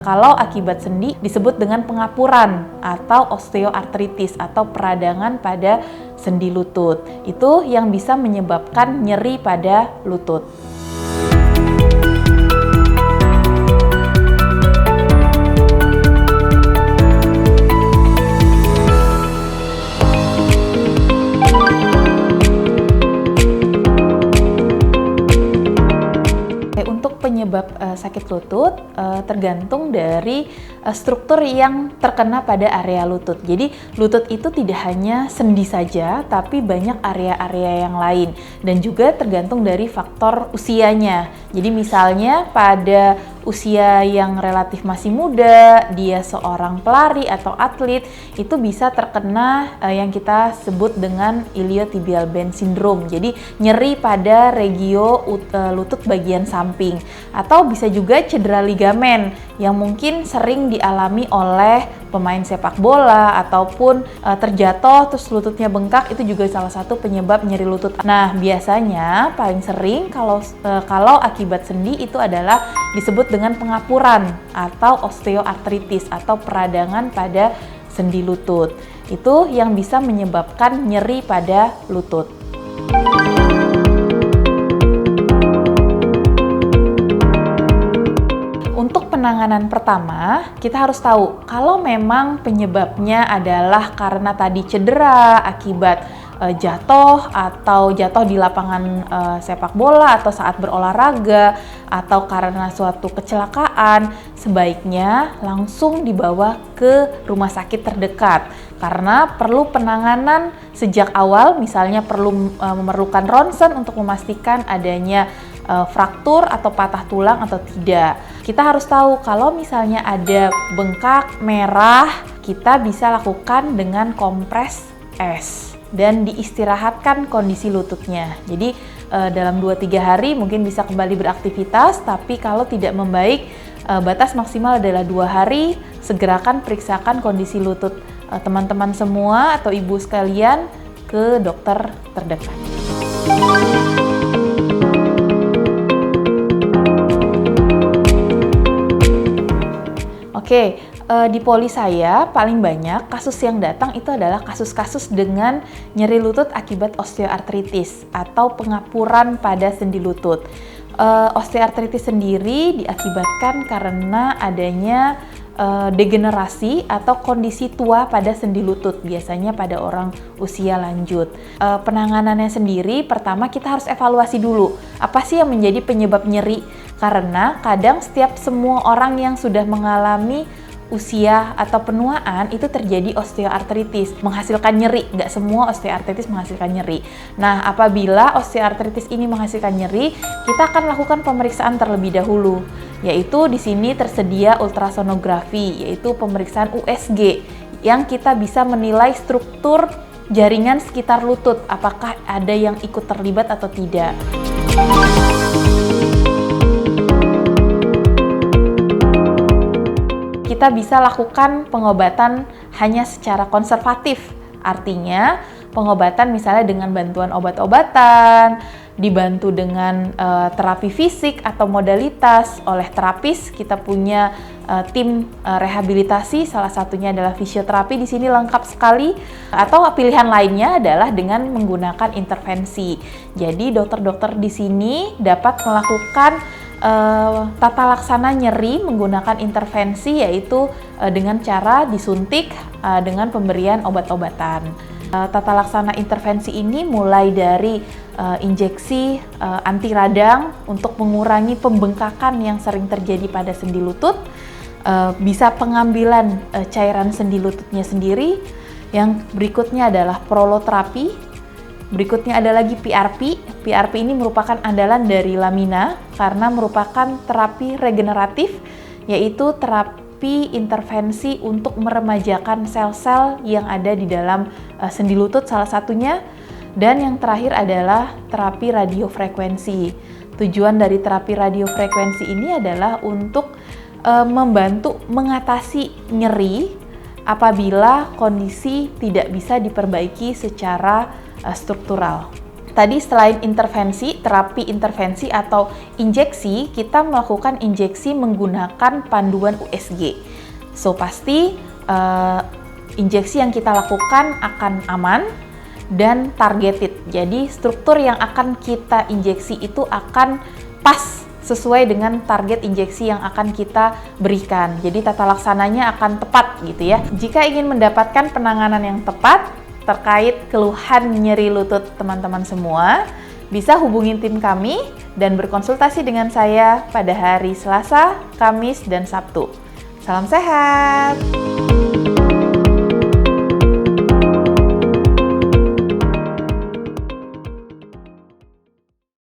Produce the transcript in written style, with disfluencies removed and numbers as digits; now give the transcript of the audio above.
Kalau akibat sendi disebut dengan pengapuran atau osteoartritis atau peradangan pada sendi lutut. Itu yang bisa menyebabkan nyeri pada lutut. Untuk penyebab sakit lutut tergantung dari struktur yang terkena pada area lutut. Jadi lutut itu tidak hanya sendi saja, tapi banyak area-area yang lain dan juga tergantung dari faktor usianya. Jadi misalnya pada usia yang relatif masih muda, dia seorang pelari atau atlet, itu bisa terkena yang kita sebut dengan iliotibial band syndrome. Jadi nyeri pada regio lutut bagian samping, atau bisa juga cedera ligamen yang mungkin sering dialami oleh pemain sepak bola ataupun terjatuh terus lututnya bengkak, itu juga salah satu penyebab nyeri lutut. Nah, biasanya paling sering kalau akibat sendi itu adalah disebut dengan pengapuran atau osteoartritis atau peradangan pada sendi lutut. Itu yang bisa menyebabkan nyeri pada lutut. Untuk penanganan pertama, kita harus tahu kalau memang penyebabnya adalah karena tadi cedera akibat jatuh atau jatuh di lapangan sepak bola atau saat berolahraga atau karena suatu kecelakaan, sebaiknya langsung dibawa ke rumah sakit terdekat karena perlu penanganan sejak awal, misalnya perlu memerlukan ronsen untuk memastikan adanya fraktur atau patah tulang atau tidak. Kita harus tahu kalau misalnya ada bengkak merah, kita bisa lakukan dengan kompres es dan diistirahatkan kondisi lututnya. Jadi dalam 2-3 hari mungkin bisa kembali beraktivitas, tapi kalau tidak membaik, batas maksimal adalah 2 hari. Segerakan periksakan kondisi lutut teman-teman semua atau ibu sekalian ke dokter terdekat. Oke, di poli saya paling banyak kasus yang datang itu adalah kasus-kasus dengan nyeri lutut akibat osteoartritis atau pengapuran pada sendi lutut. Osteoartritis sendiri diakibatkan karena adanya degenerasi atau kondisi tua pada sendi lutut, biasanya pada orang usia lanjut. Penanganannya sendiri, pertama kita harus evaluasi dulu, apa sih yang menjadi penyebab nyeri? Karena kadang semua orang yang sudah mengalami usia atau penuaan itu terjadi osteoartritis, menghasilkan nyeri. Nggak semua osteoartritis menghasilkan nyeri. Nah, apabila osteoartritis ini menghasilkan nyeri, kita akan lakukan pemeriksaan terlebih dahulu, yaitu di sini tersedia ultrasonografi, yaitu pemeriksaan USG, yang kita bisa menilai struktur jaringan sekitar lutut, apakah ada yang ikut terlibat atau tidak. Kita bisa lakukan pengobatan hanya secara konservatif, artinya pengobatan misalnya dengan bantuan obat-obatan, dibantu dengan terapi fisik atau modalitas oleh terapis. Kita punya tim rehabilitasi, salah satunya adalah fisioterapi, di sini lengkap sekali. Atau pilihan lainnya adalah dengan menggunakan intervensi. Jadi dokter-dokter di sini dapat melakukan tata laksana nyeri menggunakan intervensi, yaitu dengan cara disuntik dengan pemberian obat-obatan. Tata laksana intervensi ini mulai dari injeksi anti radang untuk mengurangi pembengkakan yang sering terjadi pada sendi lutut, bisa pengambilan cairan sendi lututnya sendiri. Yang berikutnya adalah proloterapi. Berikutnya ada lagi PRP. PRP ini merupakan andalan dari Lamina karena merupakan terapi regeneratif, yaitu terapi intervensi untuk meremajakan sel-sel yang ada di dalam sendi lutut salah satunya. Dan yang terakhir adalah terapi radiofrekuensi. Tujuan dari terapi radiofrekuensi ini adalah untuk membantu mengatasi nyeri apabila kondisi tidak bisa diperbaiki secara struktural. Tadi selain intervensi, terapi intervensi atau injeksi, kita melakukan injeksi menggunakan panduan USG. So, pasti injeksi yang kita lakukan akan aman dan targeted. Jadi, struktur yang akan kita injeksi itu akan pas sesuai dengan target injeksi yang akan kita berikan. Jadi, tata laksananya akan tepat gitu ya. Jika ingin mendapatkan penanganan yang tepat terkait keluhan nyeri lutut teman-teman semua, bisa hubungin tim kami dan berkonsultasi dengan saya pada hari Selasa, Kamis, dan Sabtu. Salam sehat!